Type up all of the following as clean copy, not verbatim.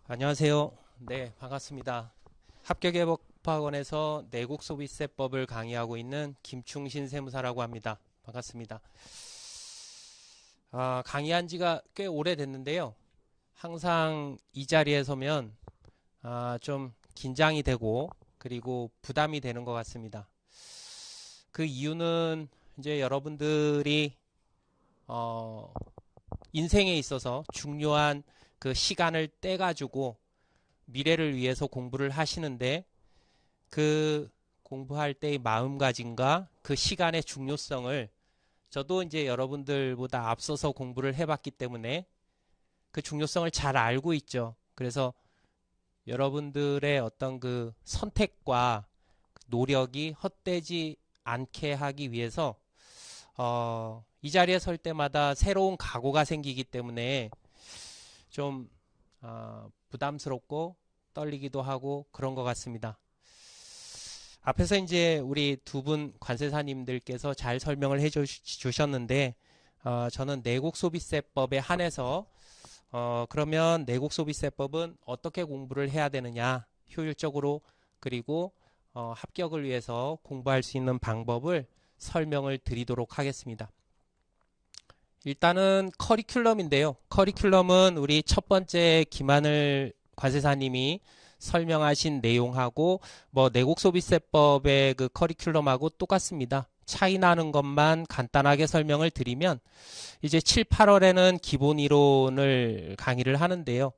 안녕하세요. 네, 반갑습니다. 합격회복학원에서 내국소비세법을 강의하고 있는 김충신 세무사라고 합니다. 반갑습니다. 강의한 지가 꽤 오래됐는데요. 항상 이 자리에 서면 좀 긴장이 되고 그리고 부담이 되는 것 같습니다. 그 이유는 이제 여러분들이 인생에 있어서 중요한 그 시간을 떼가지고 미래를 위해서 공부를 하시는데 그 공부할 때의 마음가짐과 그 시간의 중요성을 저도 이제 여러분들보다 앞서서 공부를 해봤기 때문에 그 중요성을 잘 알고 있죠. 그래서 여러분들의 어떤 그 선택과 노력이 헛되지 않게 하기 위해서 이 자리에 설 때마다 새로운 각오가 생기기 때문에 좀 부담스럽고 떨리기도 하고 그런 것 같습니다. 앞에서 이제 우리 두 분 관세사님들께서 잘 설명을 해주셨는데 저는 내국소비세법에 한해서 그러면 내국소비세법은 어떻게 공부를 해야 되느냐, 효율적으로 그리고 합격을 위해서 공부할 수 있는 방법을 설명을 드리도록 하겠습니다. 일단은 커리큘럼인데요. 커리큘럼은 우리 첫 번째 김하늘 관세사님이 설명하신 내용하고 내국소비세법의 그 커리큘럼하고 똑같습니다. 차이 나는 것만 간단하게 설명을 드리면 이제 7, 8월에는 기본 이론을 강의를 하는데요.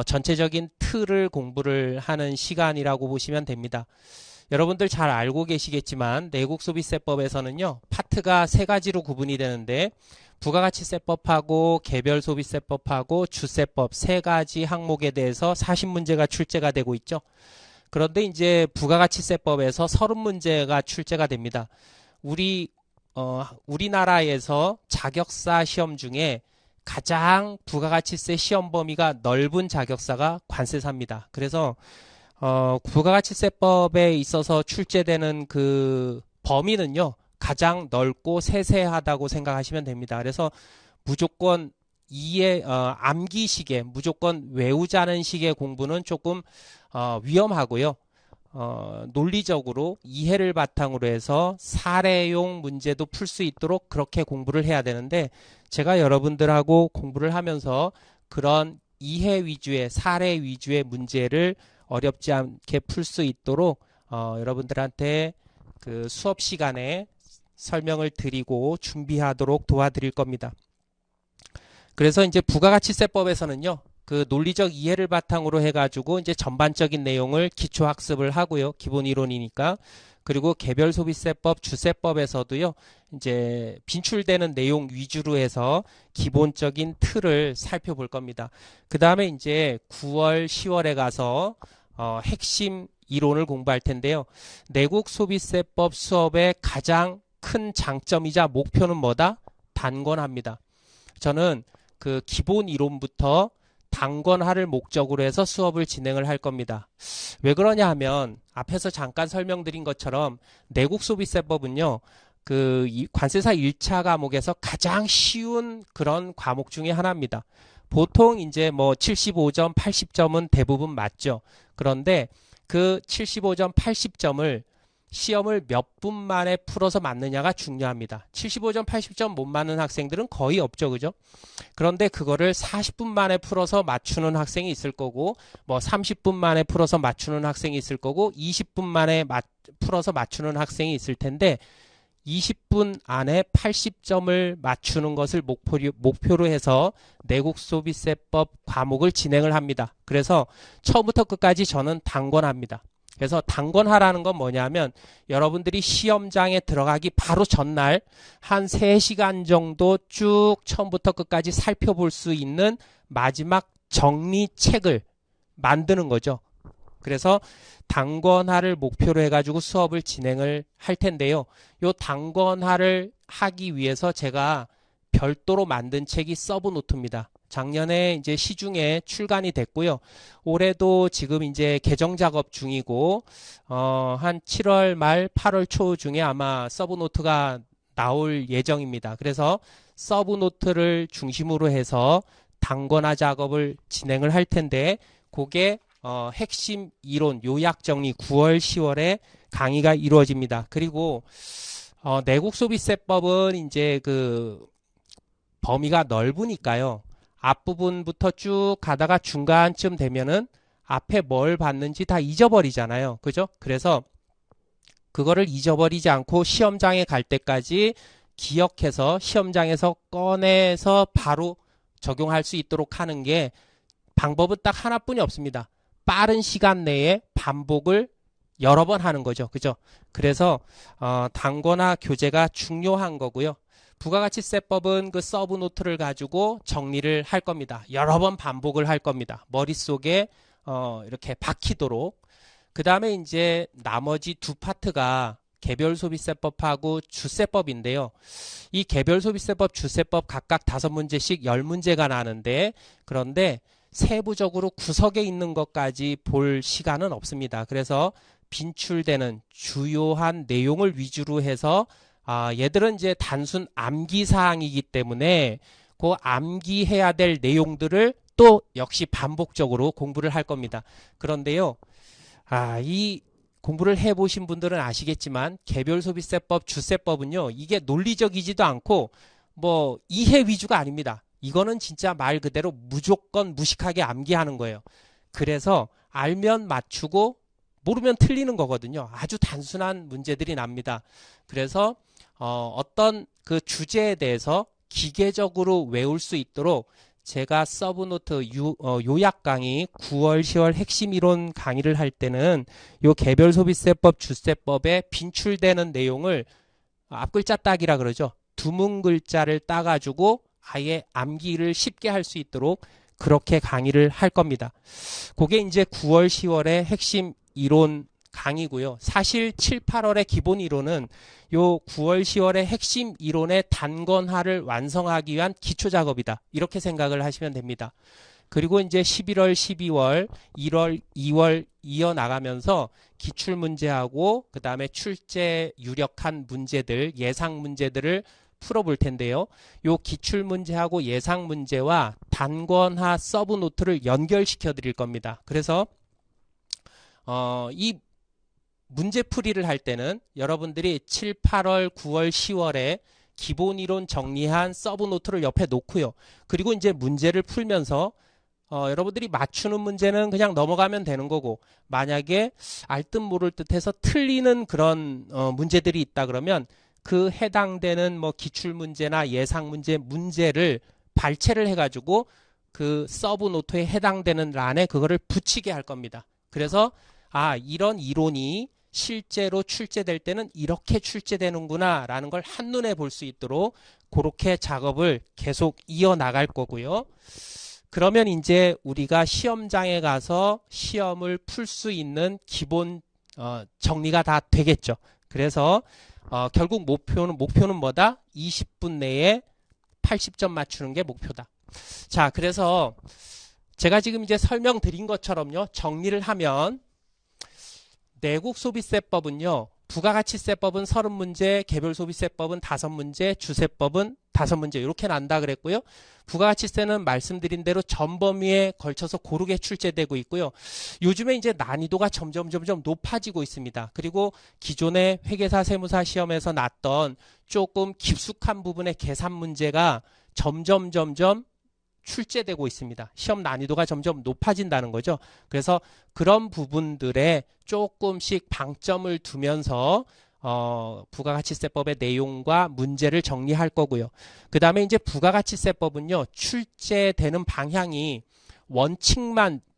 전체적인 틀을 공부를 하는 시간이라고 보시면 됩니다. 여러분들 잘 알고 계시겠지만 내국소비세법에서는요, 파트가 세 가지로 구분이 되는데 부가가치세법하고 개별소비세법하고 주세법 세 가지 항목에 대해서 40문제가 출제가 되고 있죠. 그런데 이제 부가가치세법에서 30문제가 출제가 됩니다. 우리나라에서 자격사 시험 중에 가장 부가가치세 시험 범위가 넓은 자격사가 관세사입니다. 그래서 부가가치세법에 있어서 출제되는 그 범위는요, 가장 넓고 세세하다고 생각하시면 됩니다. 그래서 무조건 암기식의 무조건 외우자는 식의 공부는 조금 위험하고요. 논리적으로 이해를 바탕으로 해서 사례용 문제도 풀 수 있도록 그렇게 공부를 해야 되는데 제가 여러분들하고 공부를 하면서 그런 이해 위주의 사례 위주의 문제를 어렵지 않게 풀 수 있도록 여러분들한테 그 수업 시간에 설명을 드리고 준비하도록 도와드릴 겁니다. 그래서 이제 부가가치세법에서는요, 그 논리적 이해를 바탕으로 해가지고 이제 전반적인 내용을 기초학습을 하고요. 기본 이론이니까. 그리고 개별소비세법, 주세법에서도요, 이제 빈출되는 내용 위주로 해서 기본적인 틀을 살펴볼 겁니다. 그 다음에 이제 9월, 10월에 가서 핵심 이론을 공부할 텐데요. 내국소비세법 수업의 가장 큰 장점이자 목표는 뭐다? 단권화입니다. 저는 그 기본 이론부터 단권화를 목적으로 해서 수업을 진행을 할 겁니다. 왜 그러냐 하면 앞에서 잠깐 설명드린 것처럼 내국소비세법은요, 그 관세사 1차 과목에서 가장 쉬운 그런 과목 중에 하나입니다. 보통 이제 75점, 80점은 대부분 맞죠. 그런데 그 75점, 80점을 시험을 몇 분 만에 풀어서 맞느냐가 중요합니다. 75점, 80점 못 맞는 학생들은 거의 없죠. 그죠? 그런데 그거를 40분 만에 풀어서 맞추는 학생이 있을 거고 30분 만에 풀어서 맞추는 학생이 있을 거고 20분 만에 풀어서 맞추는 학생이 있을 텐데 20분 안에 80점을 맞추는 것을 목표로 해서 내국소비세법 과목을 진행을 합니다. 그래서 처음부터 끝까지 저는 단권합니다. 그래서 단권하라는 건 뭐냐면 여러분들이 시험장에 들어가기 바로 전날 한 3시간 정도 쭉 처음부터 끝까지 살펴볼 수 있는 마지막 정리책을 만드는 거죠. 그래서 단권화를 목표로 해가지고 수업을 진행을 할 텐데요. 요 단권화를 하기 위해서 제가 별도로 만든 책이 서브노트입니다. 작년에 이제 시중에 출간이 됐고요. 올해도 지금 이제 개정 작업 중이고 한 7월 말 8월 초 중에 아마 서브노트가 나올 예정입니다. 그래서 서브노트를 중심으로 해서 단권화 작업을 진행을 할 텐데 그게 핵심 이론 요약 정리 9월 10월에 강의가 이루어집니다. 그리고 내국 소비세법은 이제 그 범위가 넓으니까요. 앞부분부터 쭉 가다가 중간쯤 되면은 앞에 뭘 봤는지 다 잊어버리잖아요. 그죠? 그래서 그거를 잊어버리지 않고 시험장에 갈 때까지 기억해서 시험장에서 꺼내서 바로 적용할 수 있도록 하는 게 방법은 딱 하나뿐이 없습니다. 빠른 시간 내에 반복을 여러 번 하는 거죠. 그죠? 그래서 단권화 교재가 중요한 거고요. 부가가치세법은 그 서브 노트를 가지고 정리를 할 겁니다. 여러 번 반복을 할 겁니다. 머릿속에 이렇게 박히도록. 그 다음에 이제 나머지 두 파트가 개별소비세법하고 주세법인데요. 이 개별소비세법, 주세법 각각 5문제씩 10문제가 나는데, 그런데 세부적으로 구석에 있는 것까지 볼 시간은 없습니다. 그래서 빈출되는 주요한 내용을 위주로 해서 얘들은 이제 단순 암기 사항이기 때문에 그 암기해야 될 내용들을 또 역시 반복적으로 공부를 할 겁니다. 그런데요, 이 공부를 해보신 분들은 아시겠지만 개별소비세법, 주세법은요, 이게 논리적이지도 않고 뭐 이해 위주가 아닙니다. 이거는 진짜 말 그대로 무조건 무식하게 암기하는 거예요. 그래서 알면 맞추고 모르면 틀리는 거거든요. 아주 단순한 문제들이 납니다. 그래서 어떤 그 주제에 대해서 기계적으로 외울 수 있도록 제가 서브노트 요약 강의 9월 10월 핵심 이론 강의를 할 때는 요 개별소비세법 주세법에 빈출되는 내용을 앞글자 따기라 그러죠. 두문 글자를 따가지고 아예 암기를 쉽게 할 수 있도록 그렇게 강의를 할 겁니다. 그게 이제 9월 10월의 핵심 이론 강의고요. 사실 7, 8월의 기본 이론은 요 9월, 10월의 핵심 이론의 단권화를 완성하기 위한 기초 작업이다. 이렇게 생각을 하시면 됩니다. 그리고 이제 11월, 12월, 1월, 2월 이어나가면서 기출문제하고 그 다음에 출제 유력한 문제들, 예상 문제들을 풀어볼 텐데요. 요 기출문제하고 예상 문제와 단권화 서브노트를 연결시켜 드릴 겁니다. 그래서 이 문제풀이를 할 때는 여러분들이 7, 8월, 9월, 10월에 기본 이론 정리한 서브노트를 옆에 놓고요. 그리고 이제 문제를 풀면서 여러분들이 맞추는 문제는 그냥 넘어가면 되는 거고, 만약에 알 듯 모를 듯 해서 틀리는 그런 문제들이 있다 그러면 그 해당되는 뭐 기출문제나 예상문제 문제를 발췌를 해가지고 그 서브노트에 해당되는 란에 그거를 붙이게 할 겁니다. 그래서 이런 이론이 실제로 출제될 때는 이렇게 출제되는구나 라는 걸 한눈에 볼 수 있도록 그렇게 작업을 계속 이어나갈 거고요. 그러면 이제 우리가 시험장에 가서 시험을 풀 수 있는 기본 정리가 다 되겠죠. 그래서 결국 목표는 뭐다? 20분 내에 80점 맞추는 게 목표다. 자, 그래서 제가 지금 이제 설명드린 것처럼요, 정리를 하면 내국 소비세법은요, 부가가치세법은 30문제, 개별소비세법은 5문제, 주세법은 5문제 이렇게 난다 그랬고요. 부가가치세는 말씀드린 대로 전 범위에 걸쳐서 고르게 출제되고 있고요. 요즘에 이제 난이도가 점점 높아지고 있습니다. 그리고 기존의 회계사 세무사 시험에서 났던 조금 깊숙한 부분의 계산 문제가 점점 출제되고 있습니다. 시험 난이도가 점점 높아진다는 거죠. 그래서 그런 부분들에 조금씩 방점을 두면서 부가가치세법의 내용과 문제를 정리할 거고요. 그 다음에 이제 부가가치세법은요, 출제되는 방향이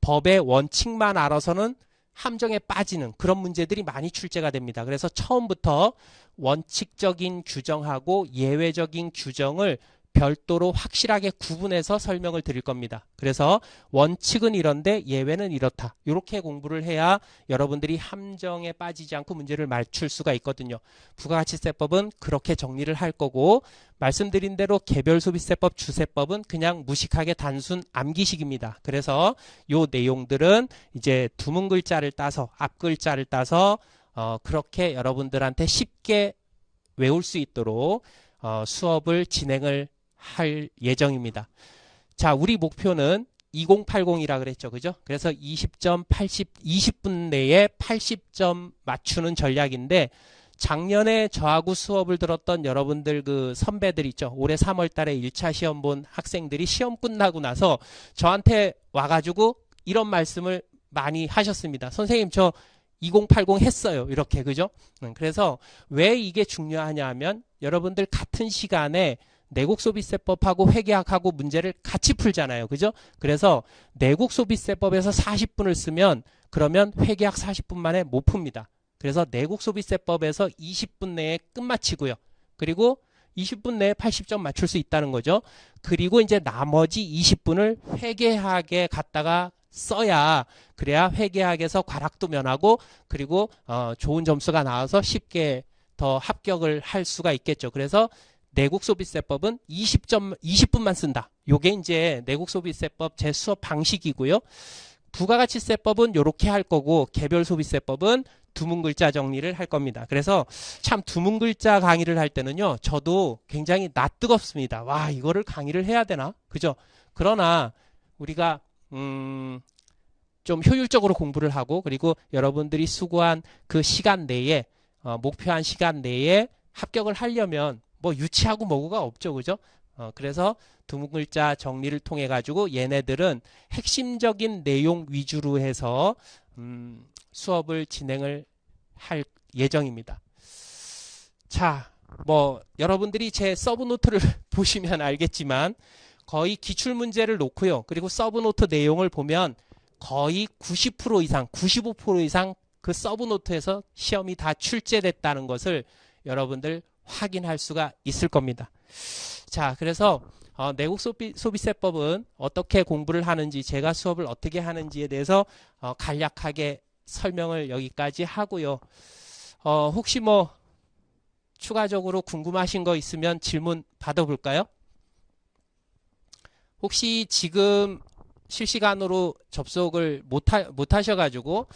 법의 원칙만 알아서는 함정에 빠지는 그런 문제들이 많이 출제가 됩니다. 그래서 처음부터 원칙적인 규정하고 예외적인 규정을 별도로 확실하게 구분해서 설명을 드릴 겁니다. 그래서 원칙은 이런데 예외는 이렇다. 이렇게 공부를 해야 여러분들이 함정에 빠지지 않고 문제를 맞출 수가 있거든요. 부가가치세법은 그렇게 정리를 할 거고, 말씀드린 대로 개별소비세법, 주세법은 그냥 무식하게 단순 암기식입니다. 그래서 요 내용들은 이제 두문 글자를 따서, 앞글자를 따서 그렇게 여러분들한테 쉽게 외울 수 있도록 수업을 진행을 할 예정입니다. 자, 우리 목표는 2080이라 그랬죠. 그죠? 그래서 20분 내에 80점 맞추는 전략인데, 작년에 저하고 수업을 들었던 여러분들 그 선배들 있죠. 올해 3월 달에 1차 시험 본 학생들이 시험 끝나고 나서 저한테 와가지고 이런 말씀을 많이 하셨습니다. 선생님, 저 2080 했어요. 이렇게, 그죠? 그래서 왜 이게 중요하냐 하면, 여러분들 같은 시간에 내국소비세법하고 회계학하고 문제를 같이 풀잖아요. 그죠? 그래서 내국소비세법에서 40분을 쓰면, 그러면 회계학 40분 만에 못 풉니다. 그래서 내국소비세법에서 20분 내에 끝마치고요. 그리고 20분 내에 80점 맞출 수 있다는 거죠. 그리고 이제 나머지 20분을 회계학에 갖다가 써야, 그래야 회계학에서 과락도 면하고, 그리고 좋은 점수가 나와서 쉽게 더 합격을 할 수가 있겠죠. 그래서 내국소비세법은 20분만 쓴다. 요게 이제 내국소비세법 제 수업 방식이고요. 부가가치세법은 이렇게 할 거고, 개별소비세법은 두문글자 정리를 할 겁니다. 그래서 참 두문글자 강의를 할 때는요, 저도 굉장히 낯뜨겁습니다. 와, 이거를 강의를 해야 되나? 그죠? 그러나 우리가 좀 효율적으로 공부를 하고, 그리고 여러분들이 수고한 그 시간 내에, 목표한 시간 내에 합격을 하려면 뭐 유치하고 뭐고가 없죠. 그죠? 그래서 두문글자 정리를 통해 가지고 얘네들은 핵심적인 내용 위주로 해서 수업을 진행을 할 예정입니다. 자, 뭐 여러분들이 제 서브노트를 보시면 알겠지만 거의 기출문제를 놓고요. 그리고 서브노트 내용을 보면 거의 90% 이상, 95% 이상 그 서브노트에서 시험이 다 출제됐다는 것을 여러분들 확인할 수가 있을 겁니다. 자, 그래서 내국소비세법은 어떻게 공부를 하는지, 제가 수업을 어떻게 하는지에 대해서 간략하게 설명을 여기까지 하고요. 혹시 뭐 추가적으로 궁금하신 거 있으면 질문 받아볼까요? 혹시 지금 실시간으로 접속을 못 하셔가지고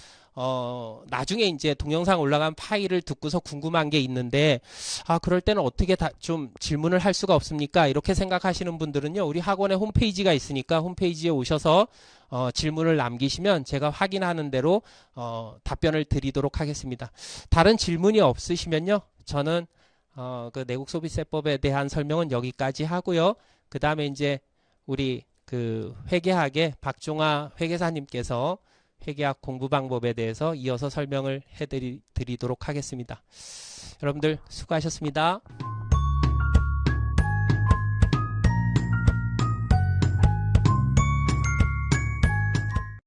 나중에 이제 동영상 올라간 파일을 듣고서 궁금한 게 있는데, 그럴 때는 어떻게 좀 질문을 할 수가 없습니까? 이렇게 생각하시는 분들은요, 우리 학원에 홈페이지가 있으니까 홈페이지에 오셔서 질문을 남기시면 제가 확인하는 대로 답변을 드리도록 하겠습니다. 다른 질문이 없으시면요, 저는 그 내국소비세법에 대한 설명은 여기까지 하고요. 그 다음에 이제 우리 그 회계학의 박종화 회계사님께서 회계학 공부 방법에 대해서 이어서 설명을 해드리도록 하겠습니다. 여러분들 수고하셨습니다.